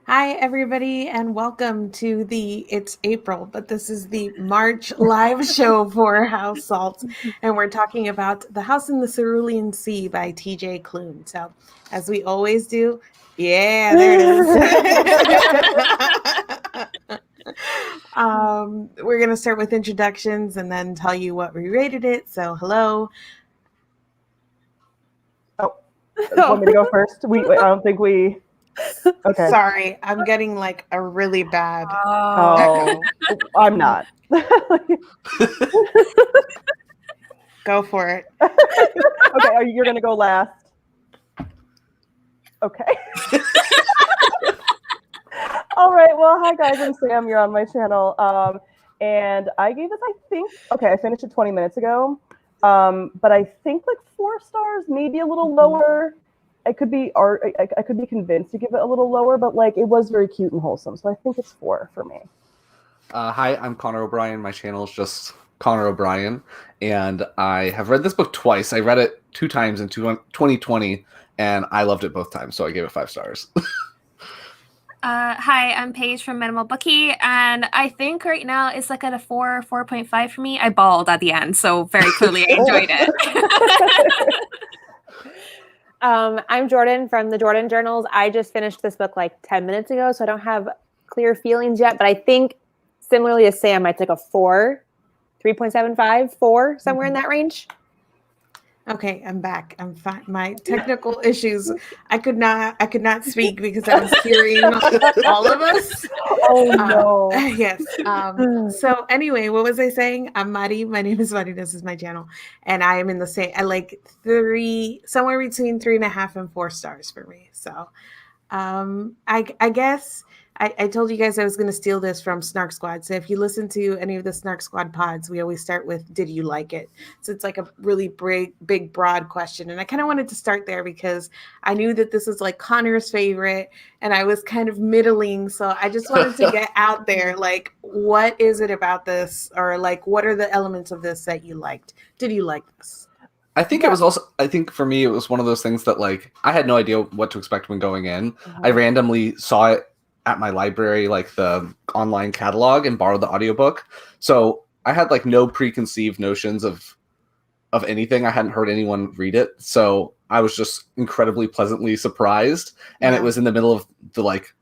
Hi, everybody, and welcome to it's April, but this is the March live show for House Salt, and we're talking about The House in the Cerulean Sea by TJ Klune. So, as we always do, yeah, there it is. We're going to start with introductions and then tell you what we rated it. So, hello. Want me to go first? I don't think we... Okay. Sorry, I'm getting like a really bad... Oh, I'm not. Go for it. Okay, you're going to go last. Okay. All right, well, hi guys, I'm Sam, you're on my channel. And I gave this, I finished it 20 minutes ago. But I think like 4 stars, maybe a little lower. I could be convinced to give it a little lower, but like it was very cute and wholesome, so I think it's 4 for me. Hi, I'm Connor O'Brien. My channel is just Connor O'Brien, and I have read this book twice. I read it 2 times in 2020, and I loved it both times, so I gave it 5 stars. Hi, I'm Paige from Minimal Bookie, and I think right now it's like at a 4.5 for me. I bawled at the end, so very clearly I enjoyed it. I'm Jordan from the Jordan Journals. I just finished this book like 10 minutes ago, so I don't have clear feelings yet, but I think similarly as Sam, I took a 4, 3.75, 4, somewhere in that range. Okay, I'm back. I'm fine. My technical issues. I could not speak because I was hearing all of us. Oh no. Yes. So anyway, what was I saying? I'm Mari. My name is Mari. This is my channel, and I am in the same. I like 3, somewhere between 3.5 and 4 stars for me. So, I guess. I told you guys I was going to steal this from Snark Squad. So if you listen to any of the Snark Squad pods, we always start with, did you like it? So it's like a really big, broad question. And I kind of wanted to start there because I knew that this was like Connor's favorite and I was kind of middling. So I just wanted to get out there, like, what is it about this? Or like, what are the elements of this that you liked? Did you like this? I think it was also, I think for me, it was one of those things that like, I had no idea what to expect when going in. I randomly saw it at my library, like the online catalog, and borrowed the audiobook. So I had like no preconceived notions of anything. I hadn't heard anyone read it. So I was just incredibly pleasantly surprised. And it was in the middle of the like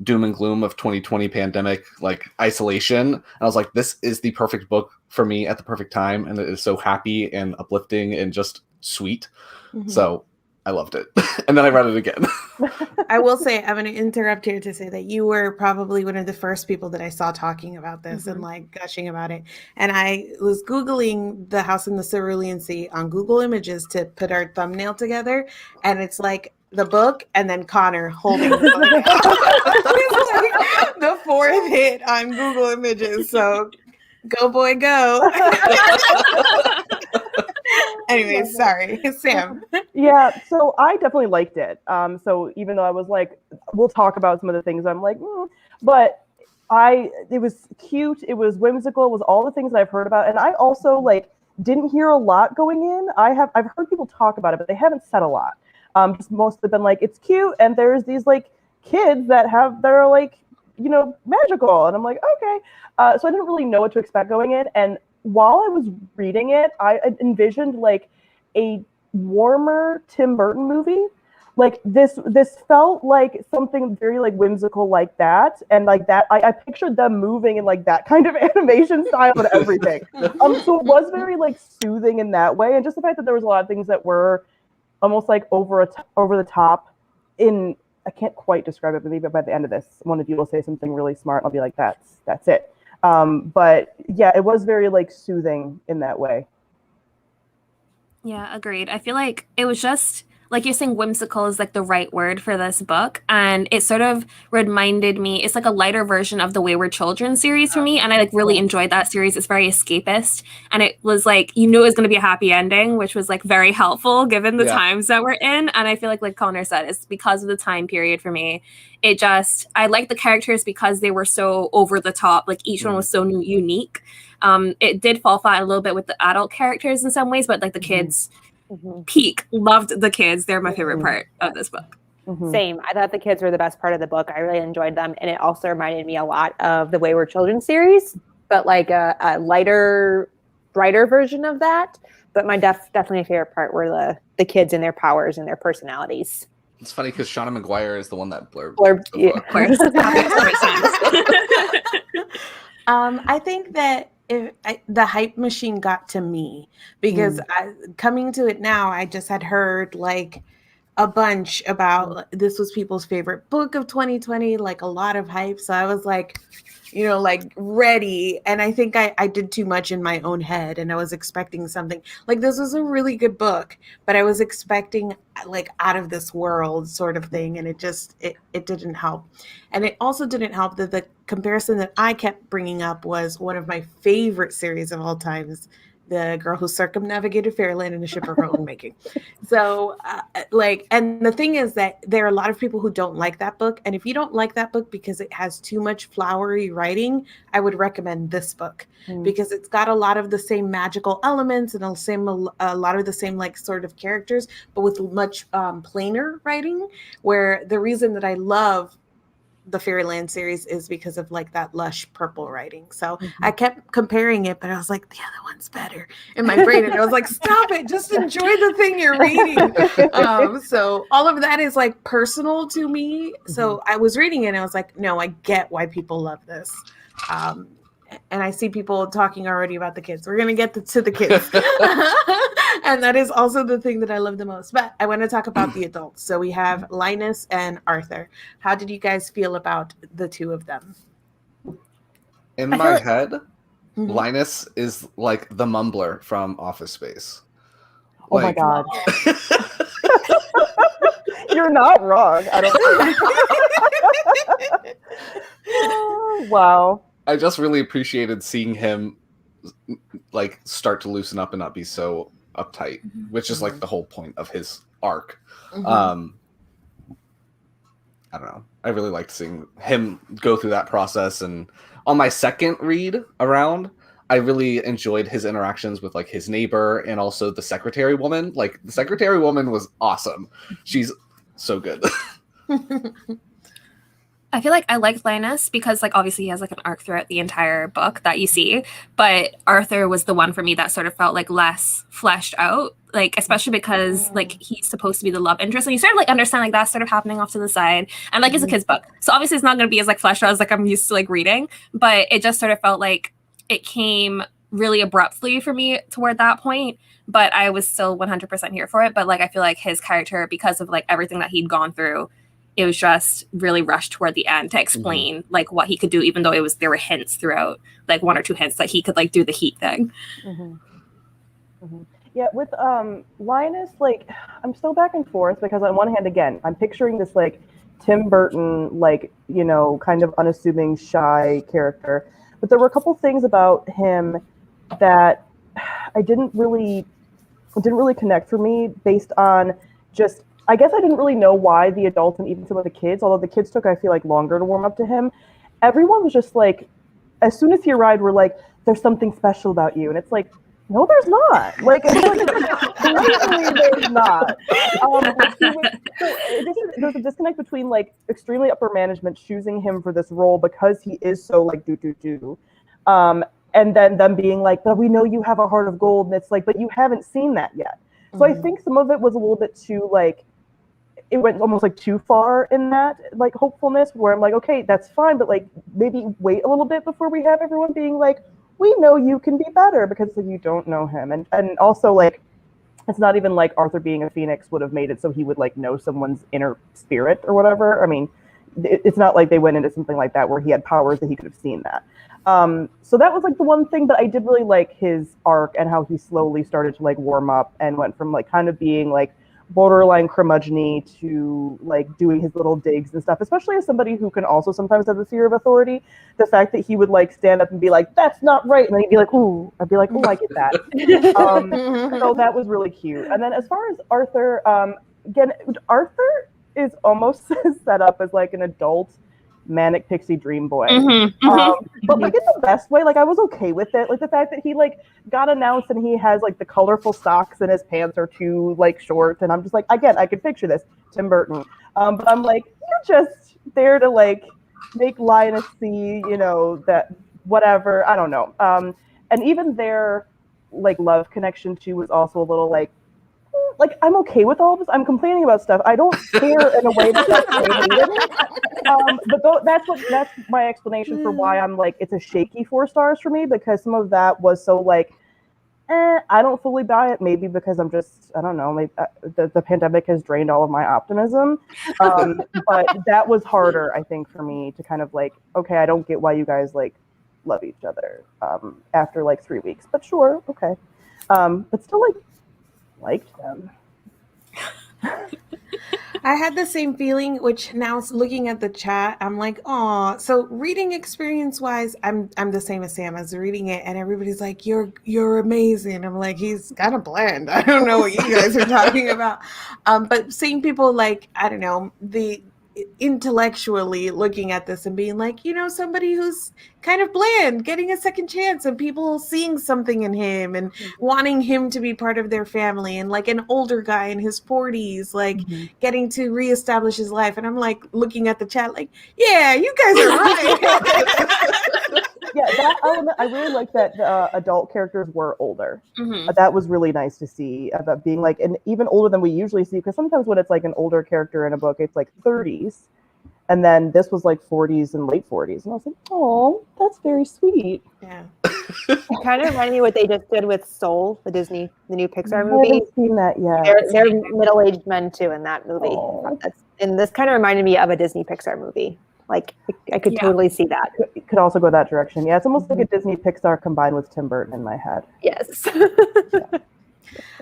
doom and gloom of 2020 pandemic, like isolation. And I was like, this is the perfect book for me at the perfect time. And it is so happy and uplifting and just sweet. So I loved it. And then I read it again. I will say, I'm going to interrupt here to say that you were probably one of the first people that I saw talking about this and like gushing about it. And I was Googling The House in the Cerulean Sea on Google Images to put our thumbnail together. And it's like the book and then Connor holding the book. It's like the 4th hit on Google Images. So go boy, go. Anyway, sorry, Sam. Yeah, so I definitely liked it. So even though I was like, we'll talk about some of the things, I'm like, but it was cute, it was whimsical, it was all the things that I've heard about, and I also like didn't hear a lot going in. I've heard people talk about it, but they haven't said a lot. Just mostly been like, it's cute, and there's these like kids that are like, you know, magical, and I'm like, okay. So I didn't really know what to expect going in, and while I was reading it, I envisioned like a warmer Tim Burton movie. Like this felt like something very like whimsical like that, and like that I pictured them moving in like that kind of animation style and everything. So it was very like soothing in that way, and just the fact that there was a lot of things that were almost like over the top. I can't quite describe it, but maybe by the end of this, one of you will say something really smart. And I'll be like, that's it. But yeah, it was very like soothing in that way. Yeah, agreed. I feel like it was just, like you're saying, whimsical is like the right word for this book. And it sort of reminded me, it's like a lighter version of the Wayward Children series for me. And I like really enjoyed that series. It's very escapist. And it was like, you knew it was going to be a happy ending, which was like very helpful given the times that we're in. And I feel like Connor said, it's because of the time period for me. I like the characters because they were so over the top. Like each one was so unique. It did fall flat a little bit with the adult characters in some ways, but like the kids peak. Loved the kids. They're my favorite part of this book. Same. I thought the kids were the best part of the book. I really enjoyed them. And it also reminded me a lot of the Wayward Children series, but like a lighter, brighter version of that. But my definitely favorite part were the kids and their powers and their personalities. It's funny because Shauna McGuire is the one that blurbed. Yeah. Of course. I think that the hype machine got to me because coming to it now, I just had heard like a bunch about this was people's favorite book of 2020, like a lot of hype. So I was like, like ready. And I think I did too much in my own head and I was expecting something like this was a really good book, but I was expecting like out of this world sort of thing. And it didn't help. And it also didn't help that the comparison that I kept bringing up was one of my favorite series of all times, The Girl Who Circumnavigated Fairyland in a Ship of Her Own Making. So and the thing is that there are a lot of people who don't like that book. And if you don't like that book because it has too much flowery writing, I would recommend this book because it's got a lot of the same magical elements and a lot of the same like sort of characters, but with much plainer writing, where the reason that I love the Fairyland series is because of like that lush purple writing. So I kept comparing it, but I was like, the other one's better in my brain. And I was like, stop it, just enjoy the thing you're reading. So all of that is like personal to me. So I was reading it and I was like, no, I get why people love this. And I see people talking already about the kids. We're going to get to the kids. And that is also the thing that I love the most. But I want to talk about the adults. So we have Linus and Arthur. How did you guys feel about the two of them? In my head, Linus is like the mumbler from Office Space. Oh my God. You're not wrong. I don't think. Oh, wow. I just really appreciated seeing him like start to loosen up and not be so uptight, which is like the whole point of his arc. I don't know. I really liked seeing him go through that process. And on my second read around, I really enjoyed his interactions with like his neighbor and also the secretary woman. Like the secretary woman was awesome. She's so good. I feel like I liked Linus because like obviously he has like an arc throughout the entire book that you see, but Arthur was the one for me that sort of felt like less fleshed out, like especially because like he's supposed to be the love interest and you sort of like understand like that's sort of happening off to the side and like it's a kid's book, so obviously it's not going to be as like fleshed out as like I'm used to like reading, but it just sort of felt like it came really abruptly for me toward that point. But I was still 100% here for it. But like I feel like his character, because of like everything that he'd gone through, it was just really rushed toward the end to explain like what he could do, even though there were hints throughout, like one or two hints that he could like do the heat thing. Yeah, with Linus, like I'm still back and forth because on one hand, again, I'm picturing this like Tim Burton, like, kind of unassuming, shy character. But there were a couple things about him that didn't really connect for me based on just, I guess I didn't really know why the adults and even some of the kids, although the kids took, I feel like, longer to warm up to him. Everyone was just like, as soon as he arrived, we're like, there's something special about you. And it's like, no, there's not. Like, clearly there's not. There's a disconnect between like extremely upper management choosing him for this role because he is so like do. And then them being like, but we know you have a heart of gold. And it's like, but you haven't seen that yet. So I think some of it was a little bit too like, it went almost like too far in that like hopefulness where I'm like, okay, that's fine, but like maybe wait a little bit before we have everyone being like, we know you can be better because like, you don't know him. And also like, it's not even like Arthur being a phoenix would have made it so he would like know someone's inner spirit or whatever. I mean, it's not like they went into something like that where he had powers that he could have seen that. So that was like the one thing that I did really like his arc and how he slowly started to like warm up and went from like kind of being like borderline curmudgeon-y to like doing his little digs and stuff, especially as somebody who can also sometimes have a fear of authority. The fact that he would like stand up and be like, that's not right. And then he'd be like, ooh, I'd be like, oh, I get that. So that was really cute. And then as far as Arthur, again, Arthur is almost set up as like an adult manic pixie dream boy. Mm-hmm. But like in the best way, like I was okay with it. Like the fact that he like got announced and he has like the colorful socks and his pants are too like short, and I'm just like, again, I could picture this, Tim Burton. But I'm like, you're just there to like make Linus see, you know, that whatever, I don't know. And even their like love connection too was also a little like I'm okay with all this. I'm complaining about stuff. I don't care in a way that but that's my explanation for why I'm like it's a shaky 4 stars for me, because some of that was so like I don't fully buy it. Maybe because I'm just I don't know. Maybe the pandemic has drained all of my optimism. But that was harder, I think, for me to kind of like okay, I don't get why you guys like love each other after like 3 weeks, but sure, okay. But still like liked them. I had the same feeling, which now looking at the chat, I'm like, oh, so reading experience wise, I'm the same as Sam as reading it, and everybody's like, you're amazing. I'm like, he's kind of bland. I don't know what you guys are talking about. But seeing people like, I don't know, the intellectually looking at this and being like, you know, somebody who's kind of bland, getting a second chance, and people seeing something in him and wanting him to be part of their family, and like an older guy in his 40s, like getting to reestablish his life. And I'm like looking at the chat like, yeah, you guys are right. Yeah, that element, I really like that adult characters were older. That was really nice to see, about being like, and even older than we usually see, because sometimes when it's like an older character in a book, it's like 30s. And then this was like 40s and late 40s. And I was like, oh, that's very sweet. Yeah. It kind of reminded me what they just did with Soul, the new Pixar I movie. haven't seen that yet. They're middle-aged men too in that movie. Oh. And this kind of reminded me of a Disney Pixar movie. Like I could totally see that. It could also go that direction. Yeah, it's almost like a Disney Pixar combined with Tim Burton in my head. Yes.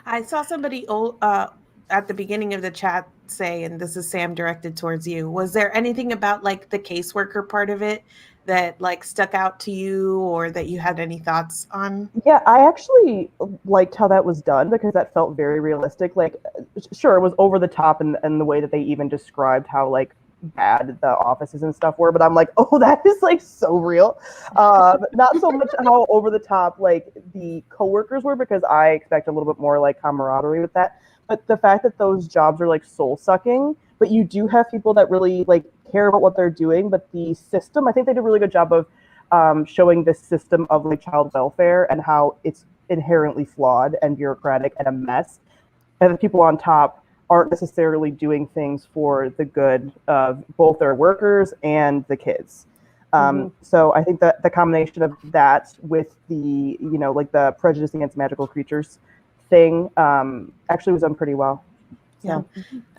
I saw somebody at the beginning of the chat say, and this is Sam directed towards you, was there anything about like the caseworker part of it that like stuck out to you, or that you had any thoughts on? Yeah, I actually liked how that was done, because that felt very realistic. Like, sure, it was over the top and the way that they even described how like bad the offices and stuff were, but I'm like, oh, that is like so real. Not so much how over the top like the coworkers were, because I expect a little bit more like camaraderie with that. But the fact that those jobs are like soul sucking, but you do have people that really like care about what they're doing. But the system, I think they did a really good job of showing this system of like child welfare and how it's inherently flawed and bureaucratic and a mess. And the people on top aren't necessarily doing things for the good of both their workers and the kids. So I think that the combination of that with the, you know, like the prejudice against magical creatures thing actually was done pretty well. Yeah.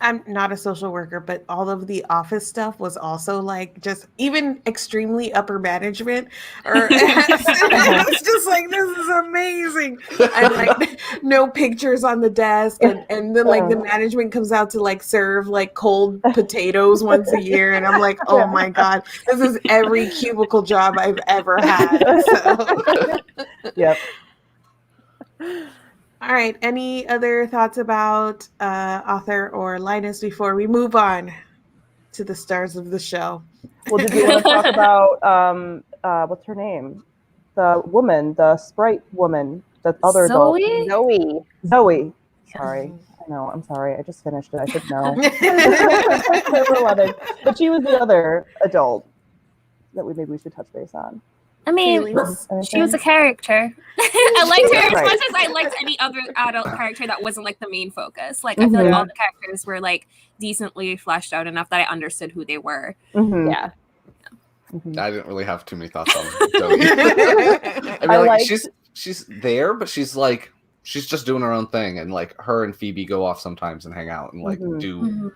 I'm not a social worker, but all of the office stuff was also like just even extremely upper management, or it's just like, this is amazing. And like no pictures on the desk, and then like the management comes out to like serve like cold potatoes once a year, and I'm like, oh my God, this is every cubicle job I've ever had. So. Yep. All right. Any other thoughts about author or Linus before we move on to the stars of the show? Well, did you want to talk about what's her name? The woman, the sprite woman, the other adult. Zoe. Sorry. I know. I'm sorry. I just finished it. I should know. Number 11. But she was the other adult that maybe we should touch base on. I mean, she was a character. I liked her as much as I liked any other adult character that wasn't like the main focus. Like I feel like all the characters were like decently fleshed out enough that I understood who they were. Yeah. I didn't really have too many thoughts on Zoe. I mean, like she's there, but she's like she's just doing her own thing, and like her and Phoebe go off sometimes and hang out and like do.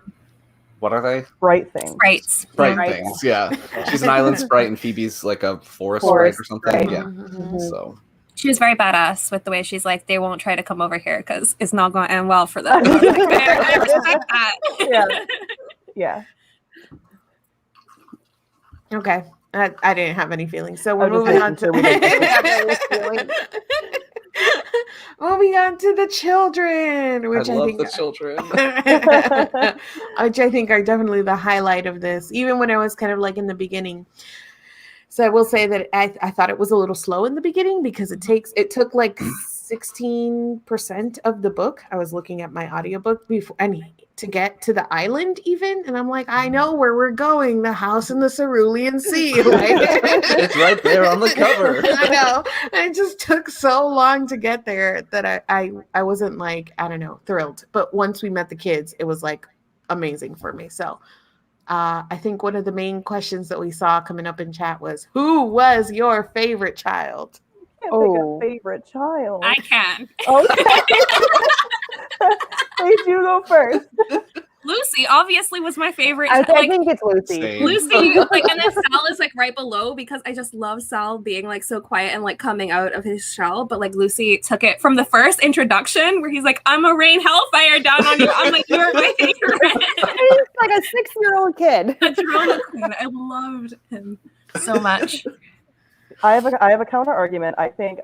What are they? Sprite things. Sprite things, yeah. She's an island sprite and Phoebe's like a forest sprite or something. Sprite. Yeah. So she was very badass with the way she's like, they won't try to come over here because it's not going to end well for them. I respect that. Yeah. Okay. I didn't have any feelings. So we're moving on to Moving on to the children, which I I love think the children. which I think are definitely the highlight of this, even when I was kind of like in the beginning. So I will say that I thought it was a little slow in the beginning because it took like 16% of the book. I was looking at my audiobook before to get to the island even, and I'm like, I know where we're going, the house in the Cerulean Sea. Like, It's right there on the cover. I know. And it just took so long to get there that I wasn't like, I don't know, thrilled. But once we met the kids, it was like amazing for me. So I think one of the main questions that we saw coming up in chat was, who was your favorite child? Can't pick a favorite child. I can. Okay. Please, you go first. Lucy obviously was my favorite. I think it's Lucy. Same. Lucy, like, and then Sal is like right below because I just love Sal being like so quiet and like coming out of his shell. But like Lucy took it from the first introduction where he's like, "I'm a rain hellfire down on you." I'm like, "You're my favorite." He's like a 6-year-old kid. The drama queen. I loved him so much. I have a counter argument. I think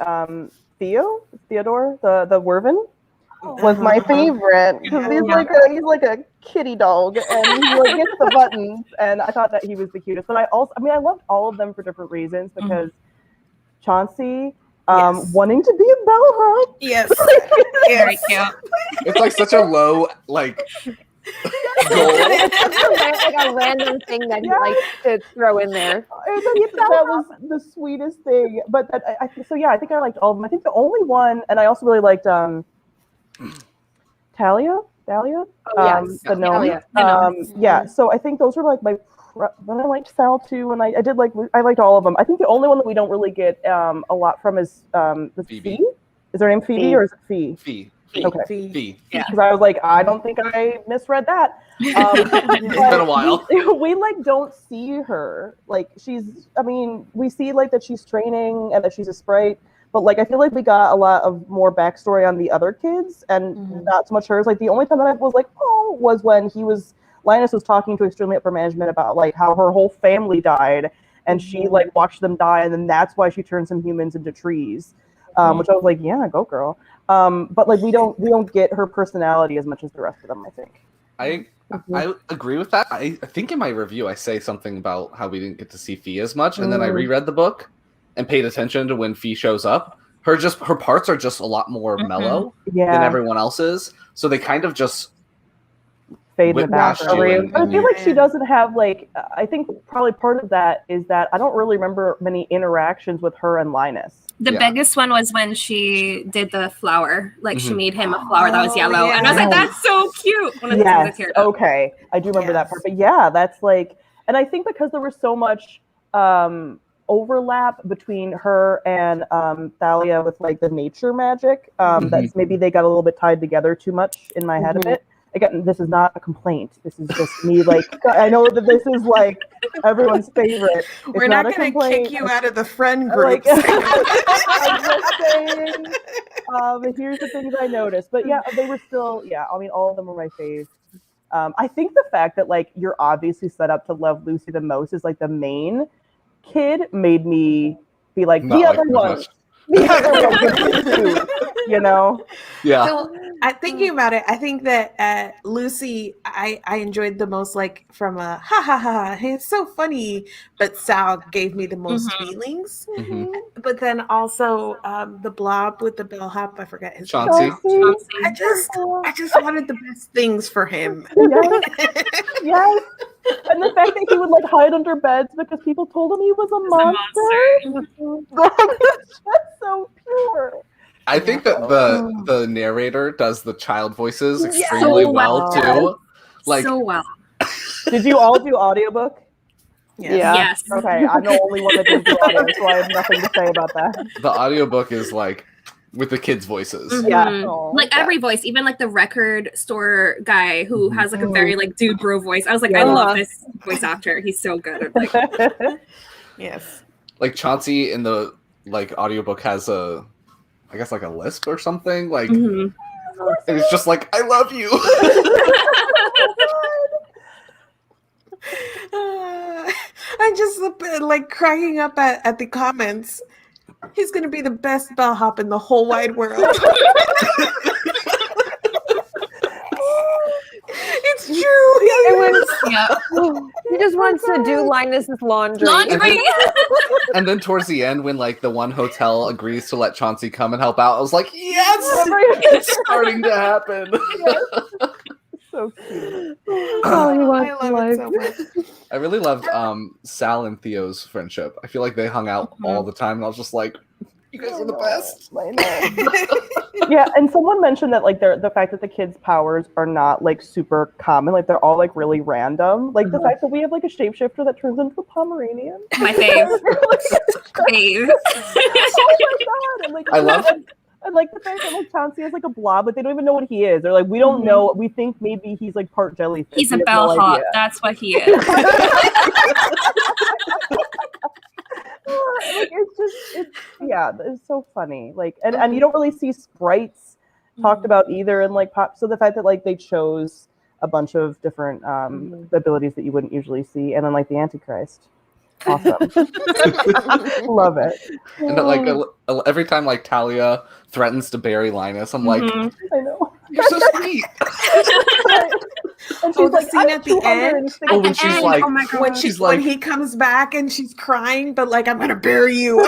Theodore, the Wervin, was my favorite because he's like a kitty dog and he like hits the buttons, and I thought that he was the cutest. But I loved all of them for different reasons because Chauncey wanting to be a bellhop. Yes. Very cute. It's like such a low like goal. It's like a random thing that he likes to throw in there. That was the sweetest thing. But I think I liked all of them. I think the only one, and I also really liked Dahlia, the gnome. Yes. So I think those were like my. Then I liked Sal too, and I liked all of them. I think the only one that we don't really get a lot from is the Phoebe. Fee. Is her name Phoebe or is it Fee? Fee. Okay. Fee. Because I was like, I don't think I misread that. It's been a while. We like don't see her. Like we see like that she's training and that she's a sprite, but like I feel like we got a lot of more backstory on the other kids and not so much hers. Like the only time that I was like, oh, was when Linus was talking to Extremely Upper Management about like how her whole family died and she like watched them die, and then that's why she turned some humans into trees. Which I was like, yeah, go girl. But like we don't get her personality as much as the rest of them, I think. I agree with that. I think in my review I say something about how we didn't get to see Fee as much, and then I reread the book and paid attention to when Fee shows up. Her parts are just a lot more mellow than everyone else's, so they kind of just fade in the background. But I feel like she doesn't have like. I think probably part of that is that I don't really remember many interactions with her and Linus. The biggest one was when she did the flower. Like she made him a flower that was yellow. And I was like, that's so cute. Okay. I do remember that part. But yeah, that's like, and I think because there was so much overlap between her and Thalia with like the nature magic, that's maybe they got a little bit tied together too much in my head a bit. Again, this is not a complaint. This is just me. Like, I know that this is like everyone's favorite. We're not going to kick you out of the friend group. I'm just saying. Here's the things I noticed, but yeah, they were still. Yeah, I mean, all of them were my fave. I think the fact that like you're obviously set up to love Lucy the most is like the main kid made me be like the other one. The other one, you know. Yeah. So, thinking about it, I think that Lucy, I enjoyed the most, like from a ha ha ha, it's so funny. But Sal gave me the most feelings. But then also the blob with the bellhop, I forget his name. Chauncey. I just wanted the best things for him. Yes. And the fact that he would like hide under beds because people told him he was a monster. That's just so pure. I think that the narrator does the child voices extremely well too. Like so well. Did you all do audiobook? Yes. Okay, I'm the only one that didn't do audio, so I have nothing to say about that. The audiobook is like with the kids' voices. Like every voice, even like the record store guy who has like a very like dude bro voice. I was like, I love this voice actor. He's so good. Like, yes. Like Chauncey in the like audiobook has a, I guess like a lisp or something. Like and it's just like, I love you. I'm just like cracking up at the comments. He's gonna be the best bellhop in the whole wide world. It's true. He just wants to do Linus's laundry. And then towards the end, when like the one hotel agrees to let Chauncey come and help out, I was like, yes, it's starting to happen. So cute. Oh, he wants I love it so much. I really loved Sal and Theo's friendship. I feel like they hung out all the time, and I was just like, you guys are the best. I know. Yeah, and someone mentioned that like the fact that the kids' powers are not like super common, like they're all like really random. Like the fact that we have like a shapeshifter that turns into a Pomeranian. My fave. Fave. Oh my god! And, like, I love. I like the fact that like Chauncey is like a blob, but they don't even know what he is. They're like, we don't know. We think maybe he's like part jellyfish. He's a bellhop. That's what he is. Like, it's so funny. Like, and you don't really see sprites talked about either. And like pop. So the fact that like they chose a bunch of different abilities that you wouldn't usually see, and then like the Antichrist. Awesome. Love it. And like every time like Talia threatens to bury Linus, I'm like, I know. you're so sweet. And she's the scene at the end. Oh, when she's like, oh my God. When he comes back and she's crying, but like, I'm gonna bury you.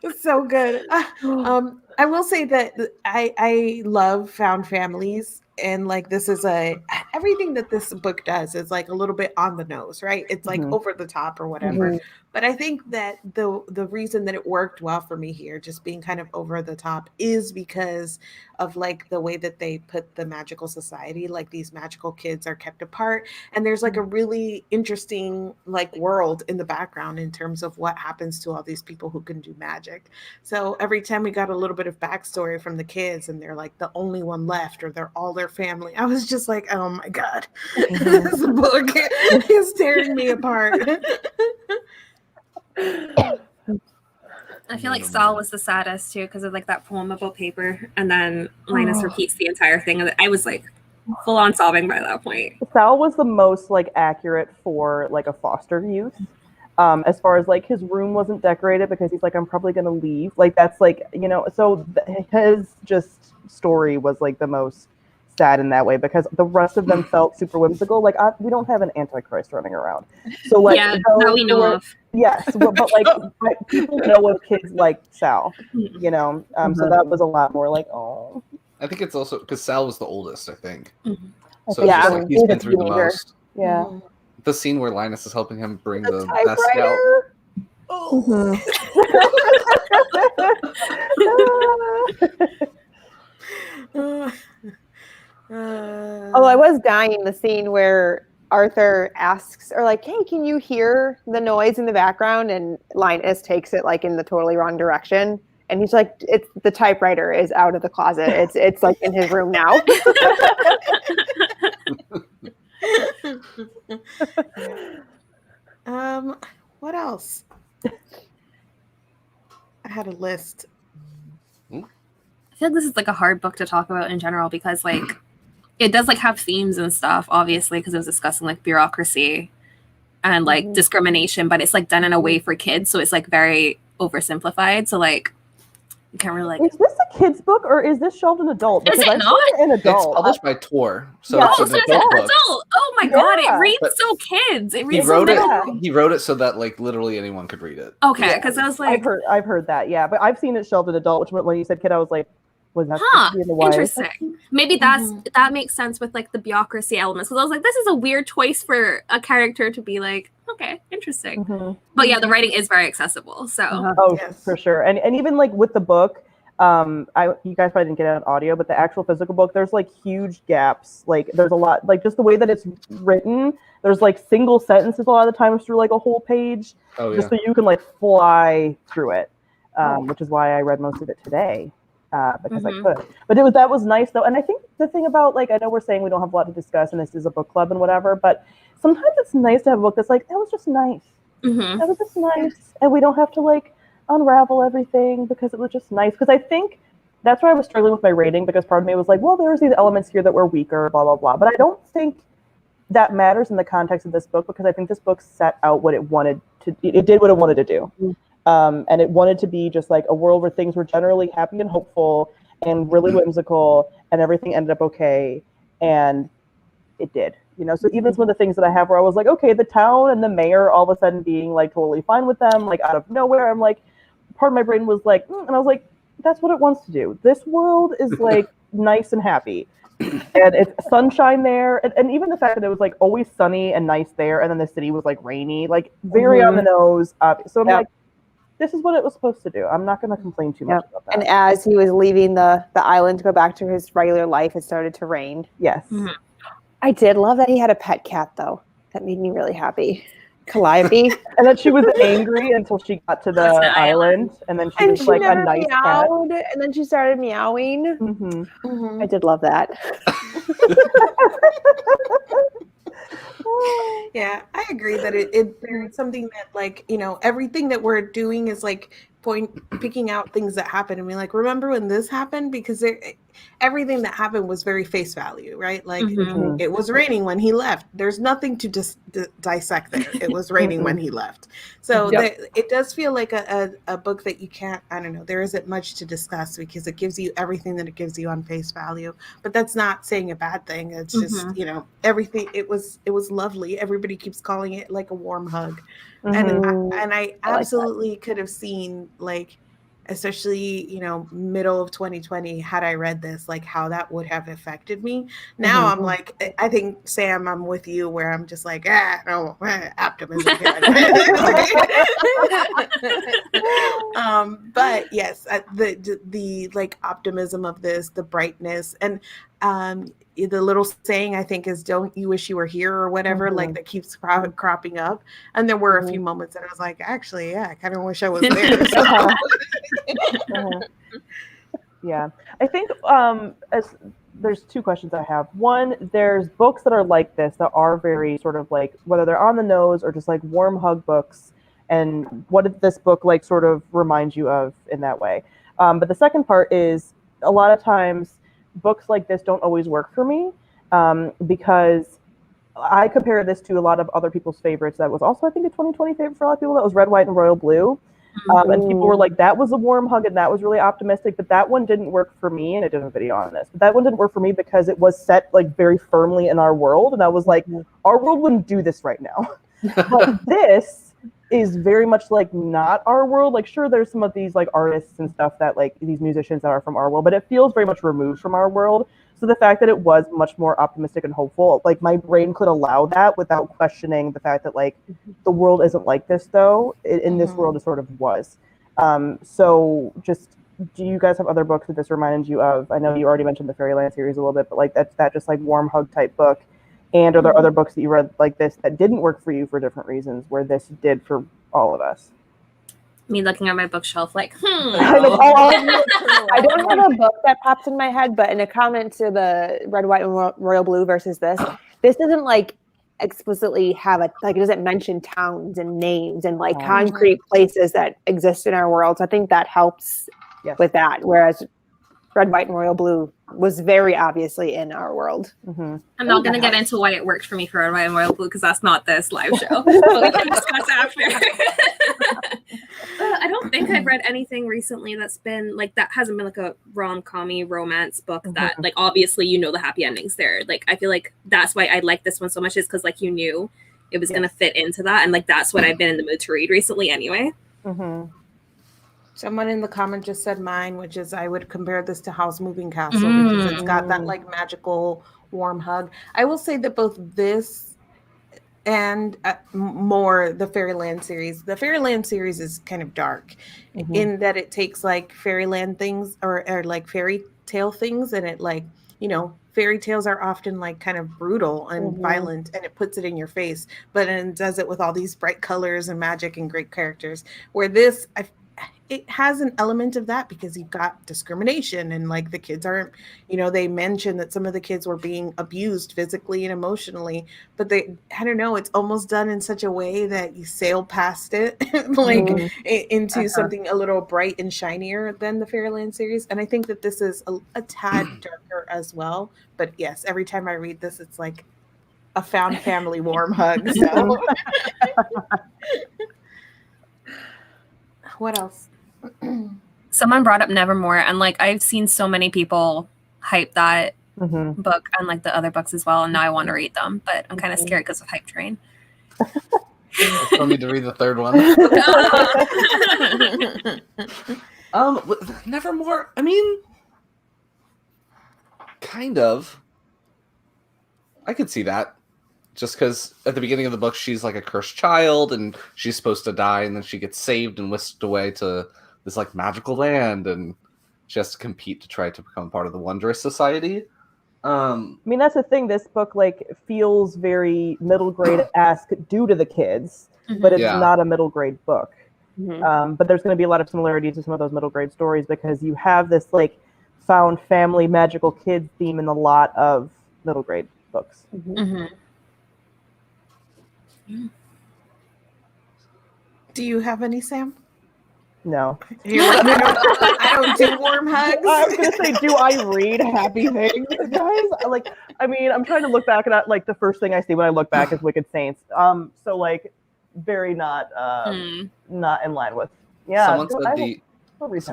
It's so good. I will say that I love found families, and like this is everything that this book does is like a little bit on the nose, right? It's like over the top or whatever. But I think that the reason that it worked well for me here, just being kind of over the top, is because of like the way that they put the magical society, like these magical kids are kept apart, and there's like a really interesting like world in the background in terms of what happens to all these people who can do magic. So every time we got a little bit of backstory from the kids and they're like the only one left, or they're all their family, I was just like, oh my God, this book is tearing me apart. I feel like Sal was the saddest too, because of like that poem about paper, and then Linus repeats the entire thing, and I was like full on sobbing by that point. Sal was the most like accurate for like a foster youth. As far as like his room wasn't decorated because he's like, I'm probably gonna leave. Like that's like, you know, so his just story was like the most sad in that way, because the rest of them felt super whimsical. Like we don't have an Antichrist running around, so like yeah, that we know of. Yes, but like people know of kids like Sal, you know. So that was a lot more like, oh. I think it's also because Sal was the oldest, I think. So it's Yeah, just like he's been through the most. Yeah. The scene where Linus is helping him bring the best out. Although I was dying the scene where Arthur asks, or like, hey, can you hear the noise in the background? And Linus takes it like in the totally wrong direction. And he's like, it's the typewriter is out of the closet. It's like in his room now. What else? I had a list. I feel like this is like a hard book to talk about in general, because like it does like have themes and stuff, obviously, because it was discussing like bureaucracy and like discrimination, but it's like done in a way for kids, so it's like very oversimplified. So like you can't really like. Is this a kid's book or is this shelved an adult? Is it not? An adult. It's published by Tor, so Yeah. it's an it's adult an book. adult. Oh my God, Yeah. it reads But so kids. It He reads wrote so it. Yeah. He wrote it so that like literally anyone could read it. Okay, because I was like, I've heard that, yeah, but I've seen it shelved an adult. Which when you said kid, I was like, was that supposed to be in the YA interesting. section? Maybe that makes sense with like the bureaucracy elements, because I was like, this is a weird choice for a character to be like, okay, interesting. But yeah, the writing is very accessible. So Oh, Yes. for sure. And even like with the book, you guys probably didn't get it on audio, but the actual physical book, there's like huge gaps. Like there's a lot, like just the way that it's written, there's like single sentences a lot of the times through like a whole page, Oh just yeah. so you can like fly through it, which is why I read most of it today. Because I could, but that was nice though. And I think the thing about like, I know we're saying we don't have a lot to discuss and this is a book club and whatever, but sometimes it's nice to have a book that's like, that was just nice. That was just nice. And we don't have to like unravel everything because it was just nice. Because I think that's why I was struggling with my rating, because part of me was like, well, there's these elements here that were weaker, blah, blah, blah. But I don't think that matters in the context of this book, because I think this book set out what it wanted to. It did what it wanted to do, and it wanted to be just like a world where things were generally happy and hopeful and really whimsical, and everything ended up okay, and it did. You know, so even some of the things that I have where I was like, okay, the town and the mayor all of a sudden being like totally fine with them, like out of nowhere, I'm like, part of my brain was like, and I was like, that's what it wants to do. This world is like nice and happy. And it's sunshine there. And even the fact that it was like always sunny and nice there. And then the city was like rainy, like very on the nose. So I'm like, this is what it was supposed to do. I'm not going to complain too much about that. And as he was leaving the island to go back to his regular life, it started to rain. Yes. I did love that he had a pet cat, though. That made me really happy. Calliope. And then she was angry until she got to the island. And then she was like a nice cat. And then she started meowing. I did love that. Yeah, I agree that there's something that, like, you know, everything that we're doing is like picking out things that happen and be like, remember when this happened? Because everything that happened was very face value, right? Like it was raining when he left. There's nothing to just dissect there. It was raining when he left. So it does feel like a book that you can't, I don't know, there isn't much to discuss because it gives you everything that it gives you on face value. But that's not saying a bad thing. It's just, you know, everything. It was lovely. Everybody keeps calling it like a warm hug. And I absolutely could have seen, like, especially, you know, middle of 2020, had I read this, like how that would have affected me. Now I'm like, I think, Sam, I'm with you where I'm just like, optimism. But yes, the like optimism of this, the brightness, and the little saying I think is "Don't you wish you were here" or whatever, like that keeps cropping up. And there were a few moments that I was like, actually, yeah, I kind of wish I was there. Yeah, I think as there's two questions I have. One, there's books that are like this that are very sort of like, whether they're on the nose or just like warm hug books, and what did this book like sort of remind you of in that way? But the second part is, a lot of times books like this don't always work for me, because I compare this to a lot of other people's favorites. That was also, I think, a 2020 favorite for a lot of people. That was Red, White, and Royal Blue. And people were like, that was a warm hug and that was really optimistic, but that one didn't work for me. And I did a video on this, but that one didn't work for me because it was set like very firmly in our world. And I was like, our world wouldn't do this right now. But this is very much like not our world. Like, sure, there's some of these like artists and stuff that like these musicians that are from our world, but it feels very much removed from our world. So the fact that it was much more optimistic and hopeful, like my brain could allow that without questioning the fact that like the world isn't like this, though. In this world, it sort of was. So just, do you guys have other books that this reminded you of? I know you already mentioned the Fairyland series a little bit, but like that just like warm hug type book. And are there other books that you read like this that didn't work for you for different reasons, where this did for all of us? Me looking at my bookshelf like, I don't have a book that pops in my head, but in a comment to the Red, White, and Royal Blue versus this doesn't like explicitly have it doesn't mention towns and names and like concrete places that exist in our world. So I think that helps with that. Whereas Red, White, and Royal Blue was very obviously in our world. I'm not going to get into why it worked for me for Red, White, and Royal Blue because that's not this live show. But we can discuss after. I don't think I've read anything recently that's been like, that hasn't been like a rom-com-y romance book that like, obviously, you know, the happy endings there. Like, I feel like that's why I like this one so much, is because like you knew it was going to fit into that. And like, that's what I've been in the mood to read recently anyway. Someone in the comment just said mine, which is I would compare this to House Moving Castle because it's got that like magical warm hug. I will say that both this and more the Fairyland series. The Fairyland series is kind of dark in that it takes like fairyland things or like fairy tale things, and it like, you know, fairy tales are often like kind of brutal and violent, and it puts it in your face, but it does it with all these bright colors and magic and great characters. Where this, it has an element of that because you've got discrimination and like the kids aren't, you know, they mentioned that some of the kids were being abused physically and emotionally, but they, I don't know, it's almost done in such a way that you sail past it like into something a little bright and shinier than the Fairyland series. And I think that this is a tad darker as well. But yes, every time I read this, it's like, a found family warm hug. So. What else? Someone brought up Nevermore, and like I've seen so many people hype that book and like the other books as well, and now I want to read them, but I'm kind of scared because of hype train. For me to read the third one. Nevermore. I mean, kind of. I could see that. Just because at the beginning of the book, she's like a cursed child, and she's supposed to die, and then she gets saved and whisked away to this like magical land, and she has to compete to try to become part of the Wondrous Society. I mean, that's the thing. This book like feels very middle grade-esque due to the kids, but it's not a middle grade book. But there's going to be a lot of similarities to some of those middle grade stories because you have this like found family magical kids theme in a lot of middle grade books. Do you have any, Sam? No. I don't do warm hugs. I was gonna say, do I read happy things, guys? Like, I mean, I'm trying to look back at like the first thing I see when I look back is Wicked Saints. So like, very not in line with. Yeah. Someone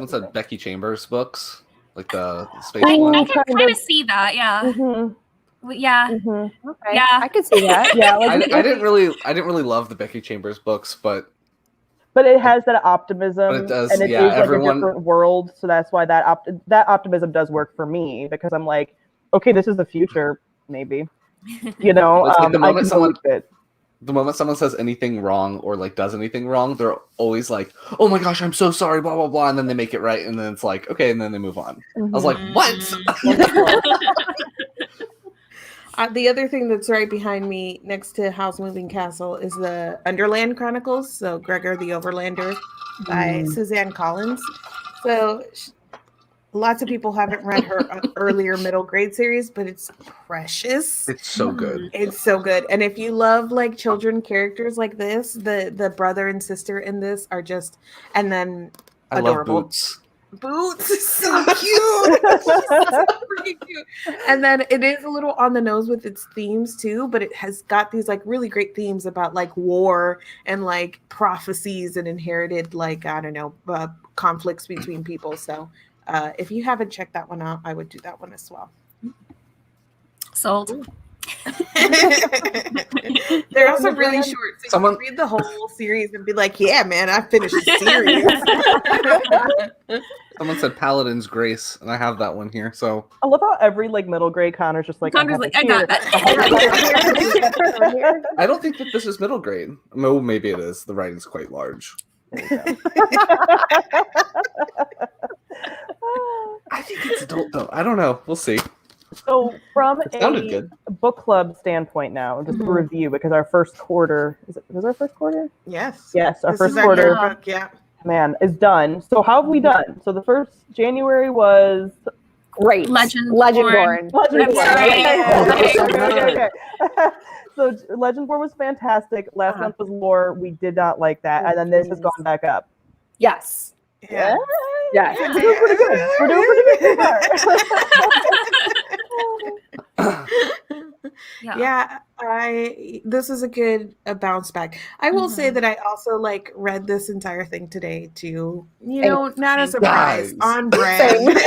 said Becky Chambers books, like the space I one. can kind of see that. Yeah. Yeah. Okay. Yeah. I could see that. Yeah. Like, I didn't really love the Becky Chambers books, but it has that optimism, it does, and it yeah, is like a different world. So that's why that optimism does work for me because I'm like, okay, this is the future, maybe. You know, like the moment someone says anything wrong or like does anything wrong, they're always like, "Oh my gosh, I'm so sorry," blah blah blah, and then they make it right, and then it's like, okay, and then they move on. I was like, what? The other thing that's right behind me next to Howl's Moving Castle is the Underland Chronicles. So Gregor the Overlander by Suzanne Collins. So lots of people haven't read her earlier middle grade series, but it's precious. It's so good. It's so good. And if you love like children characters like this, the brother and sister in this are just, and then I adorable. love Boots. Boots is so cute. She's so freaking cute. And then it is a little on the nose with its themes too, but it has got these like really great themes about like war and like prophecies and inherited like, I don't know, conflicts between people. So if you haven't checked that one out, I would do that one as well. Sold. They're also really short, so you can read the whole series and be like, yeah, man, I finished the series. Someone said Paladin's Grace, and I have that one here. So I love how every like middle grade Connor's just like, Connor's like, I got that. I don't think that this is middle grade. No, maybe it is. The writing's quite large. I think it's adult though. I don't know. We'll see. So from a book club standpoint now, just a review, because our first quarter, was our first quarter? Yes. Yes, our first quarter, book, yeah. Man, is done. So how have we done? So the first January was great. Legendborn. Okay. So Legendborn was fantastic. Last month was Lore. We did not like that. And then this has gone back up. Yes. Yeah. Yeah. We're doing pretty good. We're doing pretty good. Yeah, this is a good bounce back. I will say that I also like read this entire thing today too. You know, not a surprise, on brand.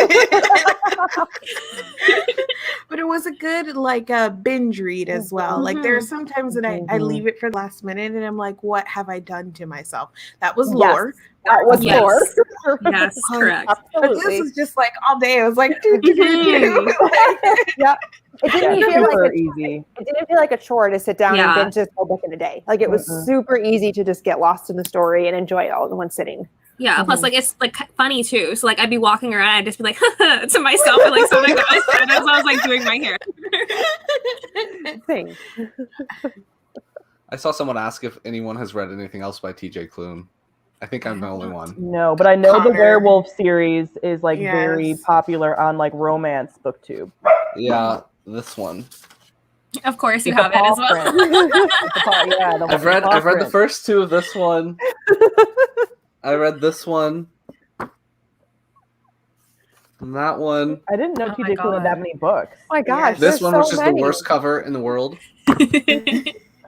But it was a good like binge read as well. Like there are some times that I leave it for the last minute and I'm like, what have I done to myself? That was Lore. That was Lore. Yes, correct. But this was just like all day. I was like, yeah. It didn't feel like easy. It didn't feel like a chore to sit down and binge this whole book in a day. Like it was super easy to just get lost in the story and enjoy it all in one sitting. Yeah. Plus, like it's like funny too. So like I'd be walking around, and I'd just be like to myself, and like something as I was like doing my hair. Thing. I saw someone ask if anyone has read anything else by TJ Klune. I think I'm the only one. No, but I know the Werewolf series is like very popular on like romance booktube. Yeah, this one. Of course, you have it as well. I've read the first two of this one. I read this one. And that one. I didn't know TJ Klune had that many books. Oh my gosh. This one was just the worst cover in the world.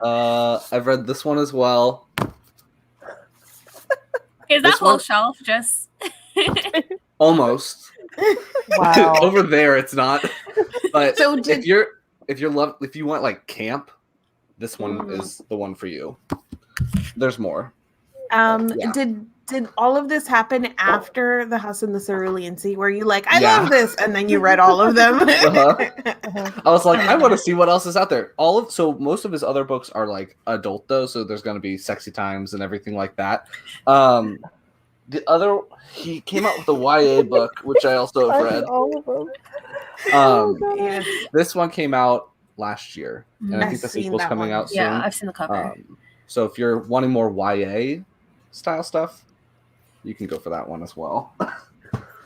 I've read this one as well. Is that This whole one- shelf just? Almost. Wow. Over there, it's not. But So if you want like camp, this one is the one for you. There's more. Yeah. Did all of this happen after the House in the Cerulean Sea? Were you like, I Yeah. love this, and then you read all of them? I was like, I want to see what else is out there. So most of his other books are like adult though, so there's going to be sexy times and everything like that. He came out with a YA book, which I also have read. All of them. Yes. This one came out last year, and I I've think the seen sequel's that coming one. out soon. Yeah, I've seen the cover. So if you're wanting more YA style stuff, you can go for that one as well.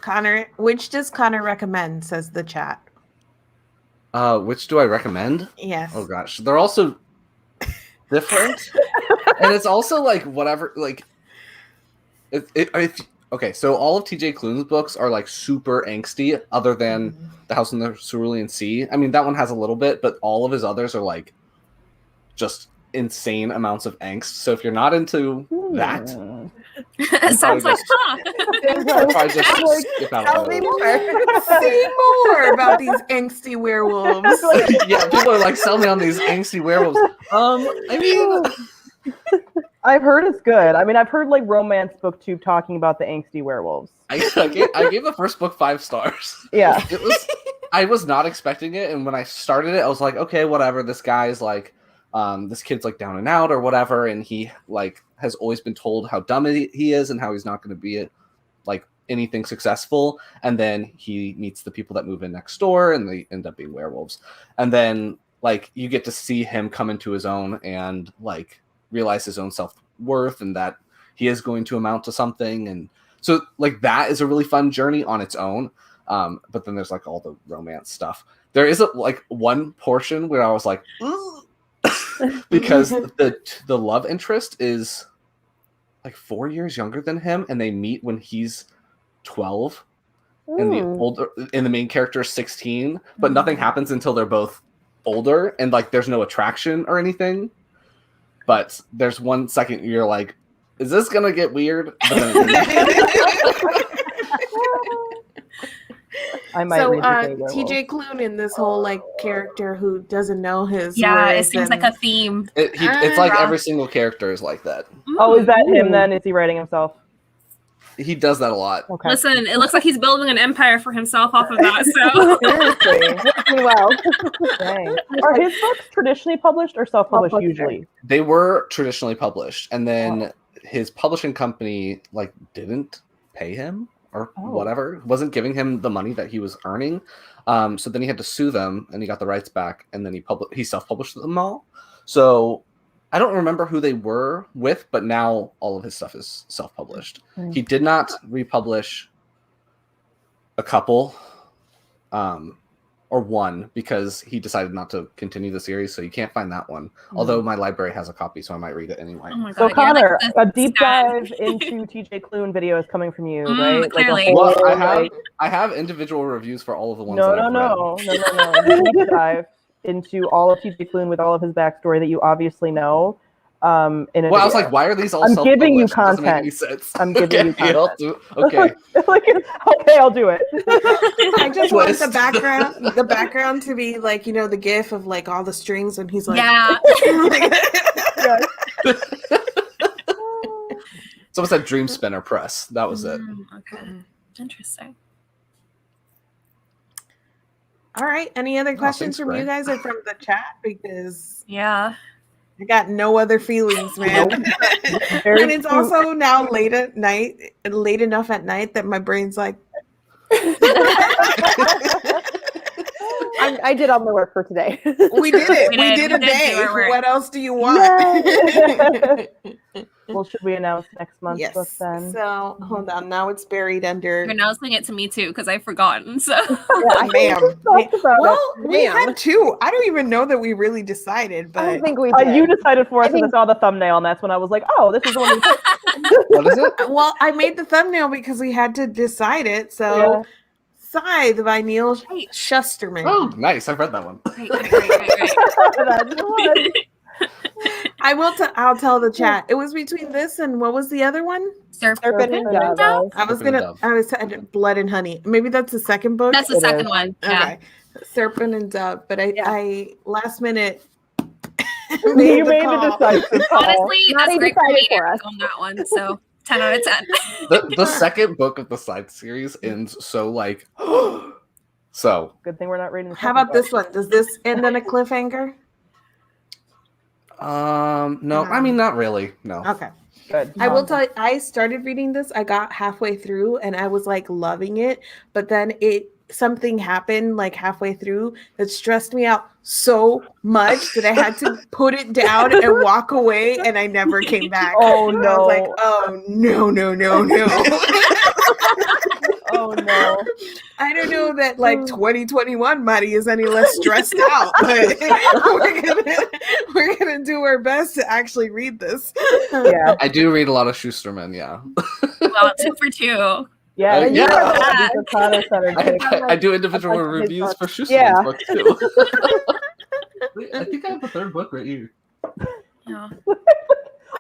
Connor, which does Connor recommend? Says the chat. Which do I recommend? Yes. Oh gosh, they're also different, and it's also like whatever. Like, okay, so all of TJ Klune's books are like super angsty, other than The House in the Cerulean Sea. I mean, that one has a little bit, but all of his others are like just insane amounts of angst. So if you're not into that, Sounds like, I just skip out. Tell of me those. more. Say more about these angsty werewolves. Yeah, people are like, sell me on these angsty werewolves. I mean, I've heard it's good. I mean, I've heard like romance booktube talking about the angsty werewolves. I gave the first book 5 stars. Yeah. I was not expecting it, and when I started it, I was like, okay, whatever. This guy's like, this kid's like down and out or whatever, and he like has always been told how dumb he is and how he's not going to be like anything successful. And then he meets the people that move in next door, and they end up being werewolves. And then like you get to see him come into his own and like realize his own self-worth and that he is going to amount to something. And so like that is a really fun journey on its own. But then there's like all the romance stuff. There is like one portion where I was like, because the love interest is like 4 years younger than him, and they meet when he's 12, and the main character is 16, but nothing happens until they're both older, and like there's no attraction or anything. But there's 1 second you're like, is this gonna get weird? But then I might So read the werewolf. TJ Klune in this whole like character who doesn't know his yeah, it worth seems like and- a theme. it's like every single character is like that. Oh, is that him then? Is he writing himself? He does that a lot. Okay. Listen, it looks like he's building an empire for himself off of that. So Seriously. Working well. Dang. Are his books traditionally published or self-published Self-published. usually? They were traditionally published, and then his publishing company like didn't pay him or whatever, wasn't giving him the money that he was earning. So then he had to sue them, and he got the rights back, and then he self-published them all. So I don't remember who they were with, but now all of his stuff is self-published. He did not republish a couple, or one, because he decided not to continue the series, so you can't find that one. Although my library has a copy, so I might read it anyway. oh my So God, you're Connor, like a the deep stat. dive into TJ Klune video is coming from you, Mm, right? clearly. Like a Well, whole, I have individual reviews for all of the ones no, that I've read. no. Deep dive into all of TJ Klune with all of his backstory that you obviously know. In a Well, I was video. like, why are these all I'm giving you self-published? Doesn't make any content. sense. I'm giving you Okay, I'll content. okay. Like, okay, I'll do it. I just want Twist. the background to be like, you know, the gif of like all the strings and he's like, Yeah. Yeah. Someone said Dream Spinner Press. That was it. Okay. Interesting. All right. Any other questions thanks, from you Gray. guys or from the chat? Because Yeah. I got no other feelings, man. Very And it's true. also now late enough at night that my brain's like, I did all my work for today. we did it. We We did. did We a did do day. our work. What else do you want? Well, should we announce next month's book Yes. then? So hold on. Now it's buried under. You're announcing it to me too because I've forgotten. So Ma'am. Talked about it. Well, we Ma'am. had two. I don't even know that we really decided, I but don't think we did. You decided for us, I think- and I saw the thumbnail, and that's when I was like, "Oh, this is the one." We picked. What is it? well, I made the thumbnail because we had to decide it. So Yeah. Scythe by Neil Right. Shusterman. Oh, nice. I've read that one. Right. That's the one. I'll tell the chat. It was between this and what was the other one? Serpent and Dove. I was Serpent and gonna. Dove. I was said Blood and Honey. Maybe that's the second book. That's the It second is. one. Yeah. Okay. Serpent and Dove. But I last minute You made the made call. the decisive call. Honestly, that's Maddie great decided for for us. on that one. So 10 out of 10. The second book of the side series ends so like so. Good thing we're not reading the How second about this one? Does this end on a cliffhanger? No, I mean not really. No. Okay. Good. I will tell you, I started reading this. I got halfway through and I was like loving it, but then something happened like halfway through that stressed me out so much that I had to put it down and walk away, and I never came back. Oh, I was no. like, oh no. Oh no. I don't know that like 2021 Maddie is any less stressed out, but we're gonna do our best to actually read this. Yeah. I do read a lot of Schusterman, yeah. Well, 2 for 2. Yeah. Yeah. These are Connor-centered takes. I do individual I'd like to his reviews book. for Schusterman's Yeah. book too. Wait, I think I have the third book right here. Yeah.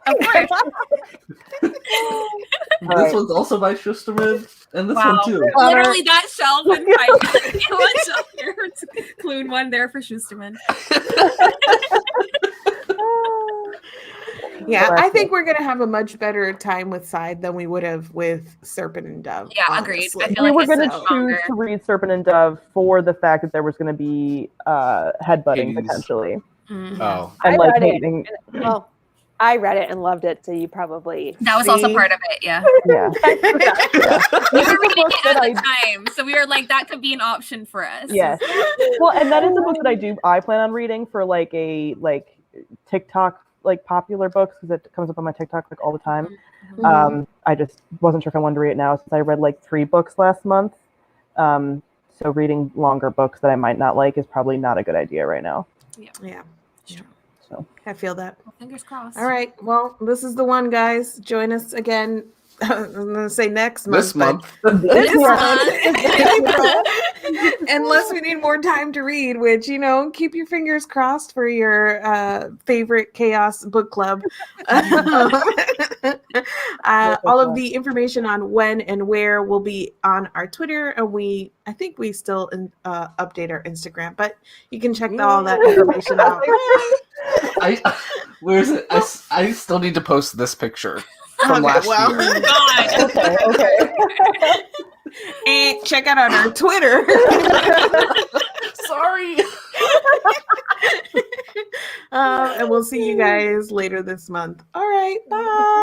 Of course. This one's also by Schusterman, and this Wow. one too. Literally that shelf and one shelf here. Klune one there for Schusterman. Yeah, I think we're gonna have a much better time with Side than we would have with Serpent and Dove. Yeah, agreed. honestly. I feel We like were it's going to so choose stronger. to read Serpent and Dove for the fact that there was going to be headbutting Hades. potentially. Mhm. Oh. And I like read it. hating. Well, I read it and loved it, so you probably That was also See? part of it, yeah. Yeah. We were reading book it that at the time, so we were like, that could be an option for us. Yes. Well, and that is a book that I plan on reading for like a TikTok like popular books, because it comes up on my TikTok like all the time. I just wasn't sure if I wanted to read it now since I read like 3 books last month. So reading longer books that I might not like is probably not a good idea right now. Yeah, Sure. So I feel that. Well, fingers crossed. All right, well, this is the one, guys. Join us again. I'm gonna say next month. This month. This month. month. Unless we need more time to read, which, keep your fingers crossed for your favorite chaos book club. All of the information on when and where will be on our Twitter, and I think we still update our Instagram, but you can check all that information out. Where is it? I still need to post this picture from last year. God. okay. And check out on our Twitter. Sorry. And we'll see you guys later this month. All right, bye.